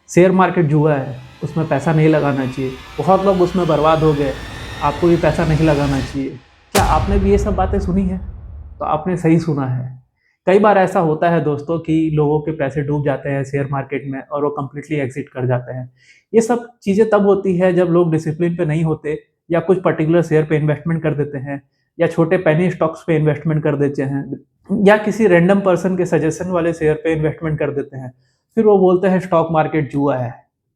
Share market जुआ है, उसमें पैसा नहीं लगाना चाहिए, बहुत लोग उसमें बर्बाद हो गए, आपको भी पैसा नहीं लगाना चाहिए। क्या आपने भी ये सब बातें सुनी हैं? तो आपने सही सुना है। कई बार ऐसा होता है दोस्तों कि लोगों के पैसे डूब जाते हैं शेयर मार्केट में और वो कंप्लीटली एग्ज़िट कर जाते हैं। ये सब चीज़ें तब होती है जब लोग डिसिप्लिन पे नहीं होते या कुछ पर्टिकुलर शेयर पे इन्वेस्टमेंट कर देते हैं या छोटे पेनी स्टॉक्स पे इन्वेस्टमेंट कर देते हैं या किसी रैंडम पर्सन के सजेशन वाले शेयर पे इन्वेस्टमेंट कर देते हैं। फिर वो बोलते हैं स्टॉक मार्केट जुआ है।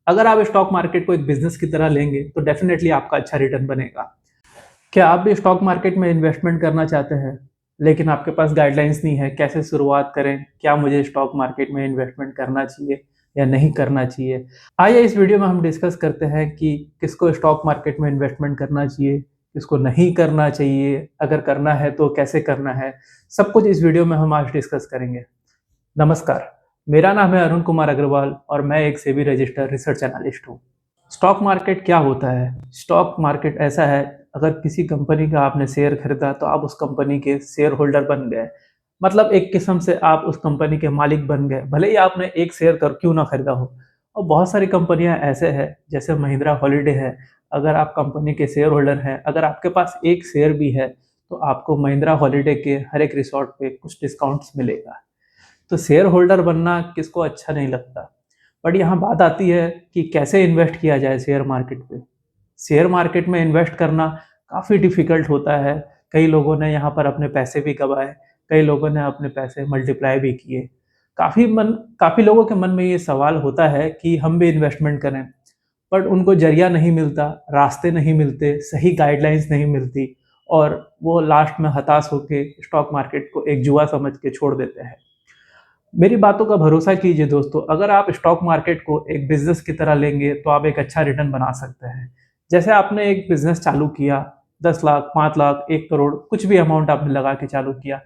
अगर आप स्टॉक मार्केट को एक बिज़नेस की तरह लेंगे तो डेफ़िनेटली आपका अच्छा रिटर्न बनेगा। क्या आप भी स्टॉक मार्केट में इन्वेस्टमेंट करना चाहते हैं, लेकिन आपके पास गाइडलाइंस नहीं है, कैसे शुरुआत करें? क्या मुझे स्टॉक मार्केट में इन्वेस्टमेंट करना चाहिए या नहीं करना चाहिए? आइए इस वीडियो में हम डिस्कस करते हैं कि किसको स्टॉक मार्केट में इन्वेस्टमेंट करना चाहिए, किसको नहीं करना चाहिए, अगर करना है तो कैसे करना है? सब कुछ इस वीडियो में हम आज डिस्कस करेंगे। नमस्कार, मेरा नाम है अरुण कुमार अग्रवाल और मैं एक सेबी रजिस्टर्ड रिसर्च एनालिस्ट हूँ। स्टॉक मार्केट क्या होता है? स्टॉक मार्केट ऐसा है, अगर किसी कंपनी का आपने शेयर खरीदा तो आप उस कंपनी के शेयर होल्डर बन गए। मतलब एक किस्म से आप उस कंपनी के मालिक बन गए, भले ही आपने एक शेयर कर क्यों ना खरीदा हो। और बहुत सारी कंपनियां ऐसे हैं, जैसे महिंद्रा हॉलिडे है। अगर आप कंपनी के शेयर होल्डर हैं, अगर आपके पास एक शेयर भी है, तो आपको महिंद्रा हॉलिडे के हर एक रिसॉर्ट पे कुछ डिस्काउंट्स मिलेगा। तो शेयर होल्डर बनना किसको अच्छा नहीं लगता। बट यहाँ बात आती है कि कैसे इन्वेस्ट किया जाए शेयर मार्केट पे। शेयर मार्केट में इन्वेस्ट करना काफ़ी डिफ़िकल्ट होता है। कई लोगों ने यहाँ पर अपने पैसे भी गँवाए, कई लोगों ने अपने पैसे मल्टीप्लाई भी किए। काफ़ी लोगों के मन में ये सवाल होता है कि हम भी इन्वेस्टमेंट करें, बट उनको ज़रिया नहीं मिलता, रास्ते नहीं मिलते, सही गाइडलाइंस नहीं मिलती और वो लास्ट में हताश होके स्टॉक मार्केट को एक जुआ समझ के छोड़ देते हैं। मेरी बातों का भरोसा कीजिए दोस्तों, अगर आप स्टॉक मार्केट को एक बिज़नेस की तरह लेंगे तो आप एक अच्छा रिटर्न बना सकते हैं। जैसे आपने एक बिज़नेस चालू किया, 10 लाख, 5 लाख, 1 करोड़ कुछ भी अमाउंट आपने लगा के चालू किया।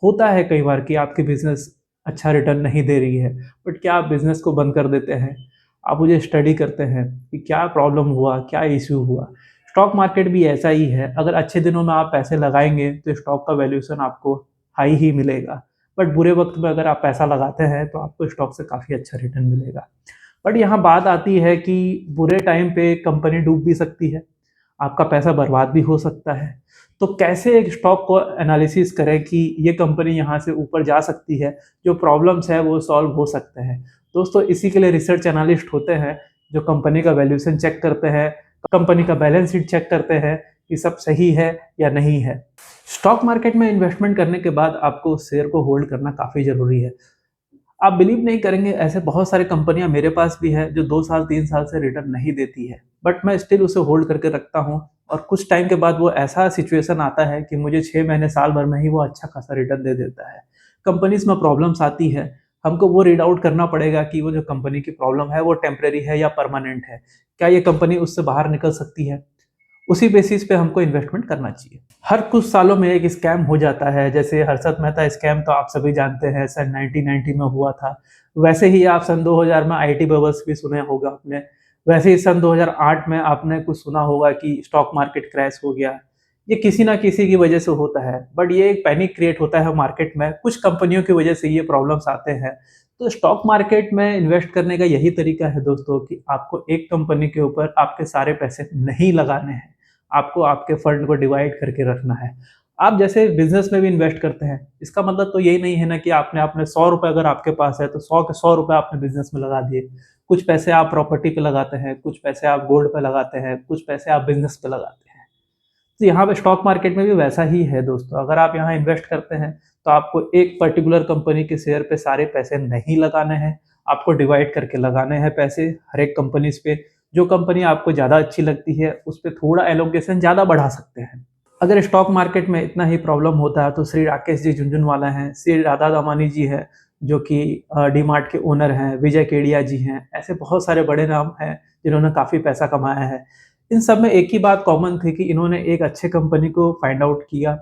होता है कई बार कि आपकी बिज़नेस अच्छा रिटर्न नहीं दे रही है, बट क्या आप बिज़नेस को बंद कर देते हैं? आप मुझे स्टडी करते हैं कि क्या प्रॉब्लम हुआ, क्या इश्यू हुआ? स्टॉक मार्केट भी ऐसा ही है, अगर अच्छे दिनों में आप पैसे लगाएँगे तो स्टॉक का वैल्यूएशन आपको हाई ही मिलेगा। बट बुरे वक़्त में अगर आप पैसा लगाते हैं तो आपको स्टॉक से काफ़ी अच्छा रिटर्न मिलेगा। बट यहाँ बात आती है कि बुरे टाइम पे कंपनी डूब भी सकती है, आपका पैसा बर्बाद भी हो सकता है। तो कैसे एक स्टॉक को एनालिसिस करें कि ये कंपनी यहाँ से ऊपर जा सकती है, जो प्रॉब्लम्स है वो सॉल्व हो सकते हैं। दोस्तों इसी के लिए रिसर्च एनालिस्ट होते हैं, जो कंपनी का वैल्यूएशन चेक करते हैं, कंपनी का बैलेंस शीट चेक करते हैं कि सब सही है या नहीं है। स्टॉक मार्केट में इन्वेस्टमेंट करने के बाद आपको उस शेयर को होल्ड करना काफ़ी ज़रूरी है। आप बिलीव नहीं करेंगे, ऐसे बहुत सारी कंपनियां मेरे पास भी है जो 2 साल 3 साल से रिटर्न नहीं देती है, बट मैं स्टिल उसे होल्ड करके रखता हूं और कुछ टाइम के बाद वो ऐसा सिचुएशन आता है कि मुझे 6 महीने साल भर में ही वो अच्छा खासा रिटर्न दे देता है। कंपनीज में प्रॉब्लम्स आती है, हमको वो रीड आउट करना पड़ेगा कि वो जो कंपनी की प्रॉब्लम है वो टेम्परेरी है या परमानेंट है। क्या ये कंपनी उससे बाहर निकल सकती है? उसी बेसिस पे हमको इन्वेस्टमेंट करना चाहिए। हर कुछ सालों में एक स्कैम हो जाता है, जैसे हर्षद मेहता स्कैम तो आप सभी जानते हैं, सन 1990 में हुआ था। वैसे ही आप सन 2000 में आईटी बबल्स भी सुने होगा आपने। वैसे ही सन 2008 में आपने कुछ सुना होगा कि स्टॉक मार्केट क्रैश हो गया। ये किसी ना किसी की वजह से होता है, बट ये एक पैनिक क्रिएट होता है मार्केट में, कुछ कंपनियों की वजह से ये प्रॉब्लम्स आते हैं। तो स्टॉक मार्केट में इन्वेस्ट करने का यही तरीका है दोस्तों कि आपको एक कंपनी के ऊपर आपके सारे पैसे नहीं लगाने हैं। आपको आपके फंड को डिवाइड करके रखना है। आप जैसे बिज़नेस में भी इन्वेस्ट करते हैं, इसका मतलब तो यही नहीं है ना कि आपने अपने ₹100 अगर आपके पास है, तो 100 के ₹100 आपने बिज़नेस में लगा दिए। कुछ पैसे आप प्रॉपर्टी पे लगाते हैं, कुछ पैसे आप गोल्ड पे लगाते हैं, कुछ पैसे आप बिज़नेस पे लगाते हैं। तो यहाँ पे स्टॉक मार्केट में भी वैसा ही है दोस्तों। अगर आप यहाँ इन्वेस्ट करते हैं, तो आपको एक पर्टिकुलर कंपनी के शेयर पे सारे पैसे नहीं लगाने हैं, आपको डिवाइड करके लगाने हैं पैसे हर एक कंपनीज़ पे। जो कंपनी आपको ज़्यादा अच्छी लगती है, उस पे थोड़ा एलोकेशन ज़्यादा बढ़ा सकते हैं। अगर स्टॉक मार्केट में इतना ही प्रॉब्लम होता है, तो श्री राकेश जी झुनझुनवाला हैं, श्री राधा दामानी जी हैं, जो कि डी-मार्ट के ओनर हैं, विजय केडिया जी हैं, ऐसे बहुत सारे बड़े नाम हैं, जिन्होंने काफ़ी पैसा कमाया है। इन सब में एक ही बात कॉमन थी कि इन्होंने एक अच्छे कंपनी को फाइंड आउट किया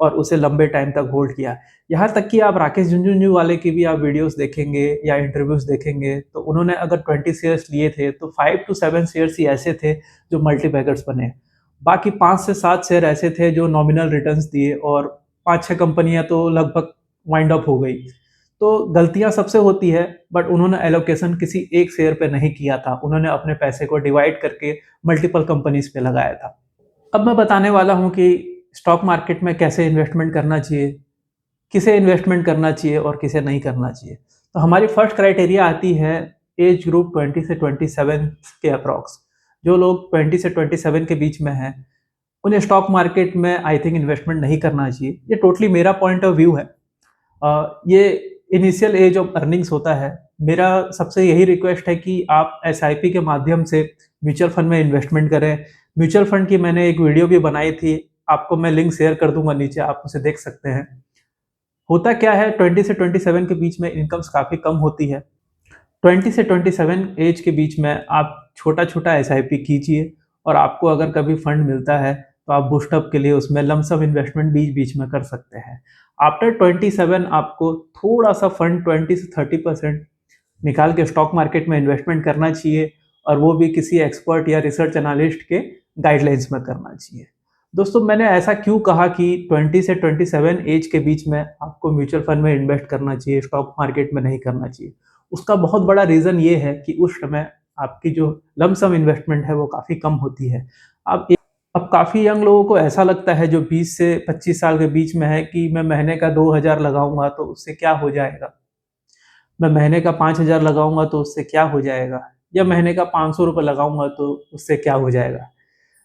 और उसे लंबे टाइम तक होल्ड किया। यहाँ तक कि आप राकेश झुनझुनवाले की भी आप वीडियोस देखेंगे या इंटरव्यूज़ देखेंगे, तो उन्होंने अगर 20 शेयर्स लिए थे, तो 5 टू 7 शेयर्स ही ऐसे थे जो मल्टीबैगर्स बने। बाकी 5 से 7 शेयर ऐसे थे जो नॉमिनल रिटर्न्स दिए और 5-6 कंपनियाँ तो लगभग वाइंड अप हो गई। तो गलतियां सबसे होती है, बट उन्होंने एलोकेशन किसी एक शेयर पे नहीं किया था, उन्होंने अपने पैसे को डिवाइड करके मल्टीपल कंपनीज पे लगाया था। अब मैं बताने वाला हूं कि स्टॉक मार्केट में कैसे इन्वेस्टमेंट करना चाहिए, किसे इन्वेस्टमेंट करना चाहिए और किसे नहीं करना चाहिए। तो हमारी फर्स्ट क्राइटेरिया आती है एज ग्रुप 20 से 27 के अप्रॉक्स। जो लोग 20 से 27 के बीच में हैं, उन्हें स्टॉक मार्केट में आई थिंक इन्वेस्टमेंट नहीं करना चाहिए। ये टोटली मेरा पॉइंट ऑफ व्यू है। ये इनिशियल एज ऑफ अर्निंग्स होता है। मेरा सबसे यही रिक्वेस्ट है कि आप एसआईपी के माध्यम से म्यूचुअल फंड में इन्वेस्टमेंट करें। म्यूचुअल फंड की मैंने एक वीडियो भी बनाई थी, आपको मैं लिंक शेयर कर दूंगा नीचे, आप उसे देख सकते हैं। होता क्या है, 20 से 27 के बीच में इनकम्स काफ़ी कम होती है। 20 से 27 एज के बीच में आप छोटा छोटा एसआईपी कीजिए, और आपको अगर कभी फंड मिलता है तो आप बूस्टअप के लिए उसमें लमसम इन्वेस्टमेंट बीच बीच में कर सकते हैं। आफ्टर 27 आपको थोड़ा सा फंड 20 से 30% निकाल के स्टॉक मार्केट में इन्वेस्टमेंट करना चाहिए, और वो भी किसी एक्सपर्ट या रिसर्च एनालिस्ट के गाइडलाइंस में करना चाहिए। दोस्तों, मैंने ऐसा क्यों कहा कि 20 से 27 एज के बीच में आपको म्यूचुअल फंड में इन्वेस्ट करना चाहिए, स्टॉक मार्केट में नहीं करना चाहिए? उसका बहुत बड़ा रीज़न ये है कि उस समय आपकी जो लमसम इन्वेस्टमेंट है वो काफ़ी कम होती है। अब काफ़ी यंग लोगों को ऐसा लगता है, जो 20 से 25 साल के बीच में है, कि मैं महीने का 2000 लगाऊंगा तो उससे क्या हो जाएगा, मैं महीने का 5000 लगाऊंगा तो उससे क्या हो जाएगा, या महीने का 500 रुपये लगाऊंगा तो उससे क्या हो जाएगा।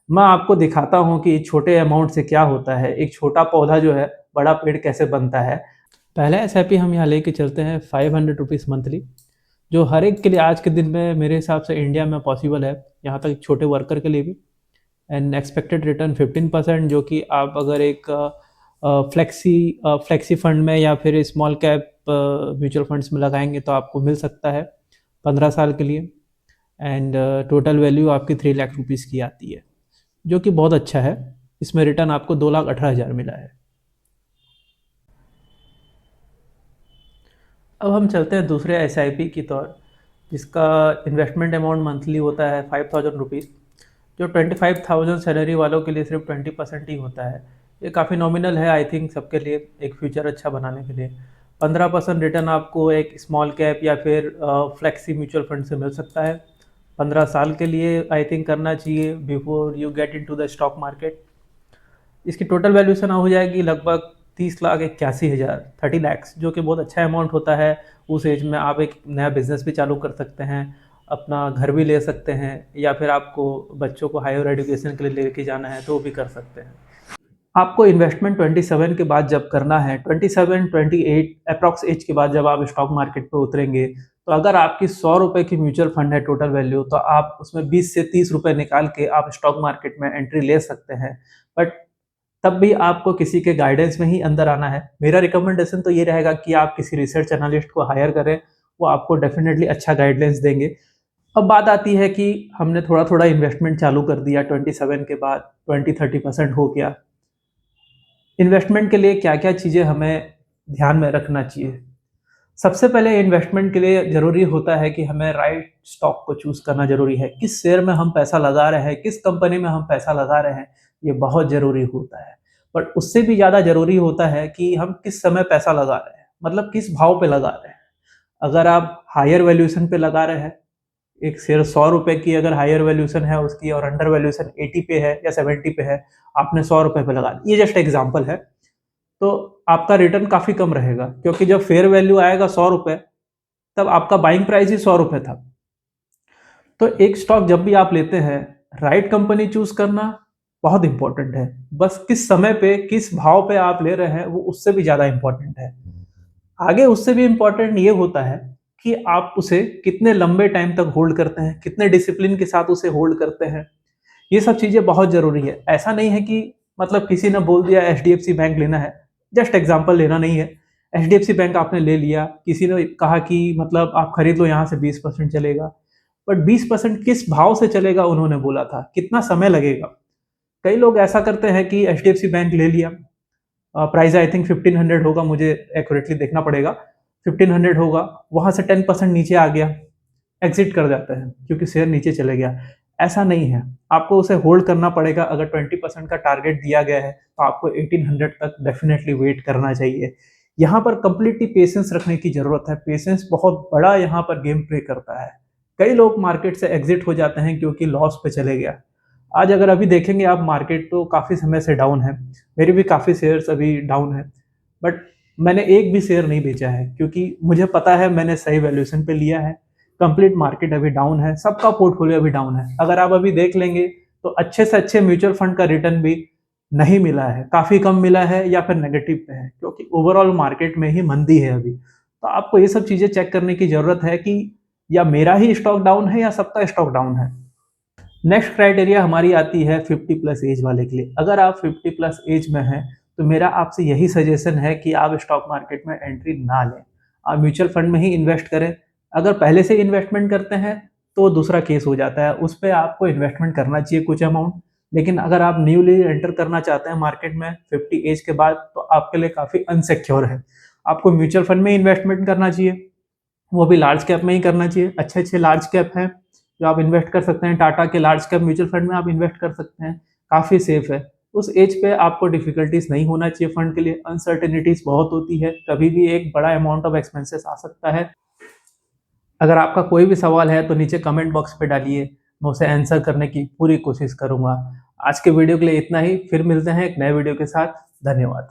मैं आपको दिखाता हूँ कि छोटे अमाउंट से क्या होता है, एक छोटा पौधा जो है बड़ा पेड़ कैसे बनता है। पहले एसआईपी हम यहाँ लेके चलते हैं 500 रुपीज़ मंथली, जो हर एक के लिए आज के दिन में मेरे हिसाब से इंडिया में पॉसिबल है, यहाँ तक छोटे वर्कर के लिए भी। एंड एक्सपेक्टेड रिटर्न 15%, जो कि आप अगर एक फ्लेक्सी फंड में या फिर स्मॉल कैप म्यूचुअल फंड्स में लगाएंगे तो आपको मिल सकता है 15 साल के लिए। एंड टोटल वैल्यू आपकी 3 लाख रुपीज़ की आती है, जो कि बहुत अच्छा है। इसमें रिटर्न आपको 2,18,000 मिला है। अब हम चलते हैं दूसरे एसआईपी की तौर, जिसका इन्वेस्टमेंट अमाउंट मंथली होता है 5,000 रुपीज़, जो 25,000 सैलरी वालों के लिए सिर्फ 20% ही होता है। ये काफ़ी नॉमिनल है आई थिंक सबके लिए, एक फ्यूचर अच्छा बनाने के लिए। 15% रिटर्न आपको एक स्मॉल कैप या फिर फ्लेक्सी म्यूचुअल फंड से मिल सकता है। 15 साल के लिए आई थिंक करना चाहिए before you get into the stock market. इसकी टोटल वैल्यूशन हो जाएगी लगभग 30,81,000, 30 लैक्स, जो कि बहुत अच्छा अमाउंट होता है। उस एज में आप एक नया बिजनेस भी चालू कर सकते हैं, अपना घर भी ले सकते हैं, या फिर आपको बच्चों को हायर एजुकेशन के लिए लेके जाना है तो वो भी कर सकते हैं। आपको इन्वेस्टमेंट 27 के बाद जब करना है, 27 28 अप्रॉक्स एज के बाद जब आप स्टॉक मार्केट पे उतरेंगे, तो अगर आपकी 100 रुपये की म्यूचुअल फंड है टोटल वैल्यू, तो आप उसमें 20 से 30 रुपये निकाल के आप स्टॉक मार्केट में एंट्री ले सकते हैं। बट तब भी आपको किसी के गाइडेंस में ही अंदर आना है। मेरा रिकमेंडेशन तो ये रहेगा कि आप किसी रिसर्च एनालिस्ट को हायर करें, वो आपको डेफिनेटली अच्छा गाइडलाइंस देंगे। अब बात आती है कि हमने थोड़ा थोड़ा इन्वेस्टमेंट चालू कर दिया, 27 के बाद 20-30% हो गया। इन्वेस्टमेंट के लिए क्या क्या चीज़ें हमें ध्यान में रखना चाहिए? सबसे पहले इन्वेस्टमेंट के लिए ज़रूरी होता है कि हमें राइट स्टॉक को चूज़ करना ज़रूरी है। किस शेयर में हम पैसा लगा रहे हैं, किस कंपनी में हम पैसा लगा रहे हैं, ये बहुत ज़रूरी होता है। बट उससे भी ज़्यादा ज़रूरी होता है कि हम किस समय पैसा लगा रहे हैं, मतलब किस भाव पे लगा रहे हैं। अगर आप हायर वैल्यूएशन पे लगा रहे हैं, एक शेयर 100 रुपए की अगर हायर वैल्यूएशन है उसकी, और अंडर वैल्यूएशन 80 पे है या 70 पे है, आपने 100 रुपए पे लगा दी, ये जस्ट एग्जाम्पल है, तो आपका रिटर्न काफ़ी कम रहेगा, क्योंकि जब फेयर वैल्यू आएगा 100 रुपए, तब आपका बाइंग प्राइस ही 100 रुपए था। तो एक स्टॉक जब भी आप लेते हैं, राइट कंपनी चूज करना बहुत इंपॉर्टेंट है। बस किस समय पे किस भाव पे आप ले रहे हैं वो उससे भी ज़्यादा इंपॉर्टेंट है। आगे उससे भी इंपॉर्टेंट ये होता है कि आप उसे कितने लंबे टाइम तक होल्ड करते हैं, कितने डिसिप्लिन के साथ उसे होल्ड करते हैं। ये सब चीज़ें बहुत ज़रूरी है। ऐसा नहीं है कि मतलब किसी ने बोल दिया एचडीएफसी बैंक लेना है, जस्ट एग्जांपल लेना नहीं है। एचडीएफसी बैंक आपने ले लिया, किसी ने कहा कि मतलब आप खरीद लो यहाँ से 20% चलेगा, बट 20% किस भाव से चलेगा उन्होंने बोला था, कितना समय लगेगा। कई लोग ऐसा करते हैं कि एचडीएफसी बैंक ले लिया, प्राइस आई थिंक 1500 होगा, मुझे एक्यूरेटली देखना पड़ेगा, 1500 होगा, वहाँ से 10% नीचे आ गया, एग्जिट कर जाते हैं क्योंकि शेयर नीचे चले गया। ऐसा नहीं है, आपको उसे होल्ड करना पड़ेगा। अगर 20% का टारगेट दिया गया है तो आपको 1800 तक डेफिनेटली वेट करना चाहिए। यहाँ पर कंप्लीटली पेशेंस रखने की ज़रूरत है। पेशेंस बहुत बड़ा यहाँ पर गेम प्ले करता है। कई लोग मार्केट से एग्ज़िट हो जाते हैं क्योंकि लॉस पे चले गया। आज अगर अभी देखेंगे आप, मार्केट तो काफ़ी समय से डाउन है। मेरे भी काफ़ी शेयर्स अभी डाउन है। बट मैंने एक भी शेयर नहीं बेचा है क्योंकि मुझे पता है मैंने सही वैल्यूएशन पे लिया है। कंप्लीट मार्केट अभी डाउन है, सबका पोर्टफोलियो अभी डाउन है। अगर आप अभी देख लेंगे तो अच्छे से अच्छे म्यूचुअल फंड का रिटर्न भी नहीं मिला है, काफ़ी कम मिला है या फिर नेगेटिव पे है, क्योंकि ओवरऑल मार्केट में ही मंदी है अभी। तो आपको ये सब चीज़ें चेक करने की ज़रूरत है कि या मेरा ही स्टॉक डाउन है या सबका स्टॉक डाउन है। नेक्स्ट क्राइटेरिया हमारी आती है 50 प्लस एज वाले के लिए। अगर आप 50 प्लस एज में हैं तो मेरा आपसे यही सजेशन है कि आप स्टॉक मार्केट में एंट्री ना लें, आप म्यूचुअल फंड में ही इन्वेस्ट करें। अगर पहले से इन्वेस्टमेंट करते हैं तो दूसरा केस हो जाता है, उस पर आपको इन्वेस्टमेंट करना चाहिए कुछ अमाउंट। लेकिन अगर आप न्यूली एंटर करना चाहते हैं मार्केट में 50 एज के बाद, तो आपके लिए काफ़ी अनसिक्योर है। आपको म्यूचुअल फंड में इन्वेस्टमेंट करना चाहिए, वो भी लार्ज कैप में ही करना चाहिए। अच्छे अच्छे लार्ज कैप हैं जो आप इन्वेस्ट कर सकते हैं। टाटा के लार्ज कैप म्यूचुअल फंड में आप इन्वेस्ट कर सकते हैं, काफ़ी सेफ है। उस एज पे आपको डिफिकल्टीज नहीं होना चाहिए फंड के लिए। अनसर्टेनिटीज बहुत होती है, कभी भी एक बड़ा अमाउंट ऑफ एक्सपेंसेस आ सकता है। अगर आपका कोई भी सवाल है तो नीचे कमेंट बॉक्स पे डालिए, मैं उसे आंसर करने की पूरी कोशिश करूंगा। आज के वीडियो के लिए इतना ही, फिर मिलते हैं एक नए वीडियो के साथ। धन्यवाद।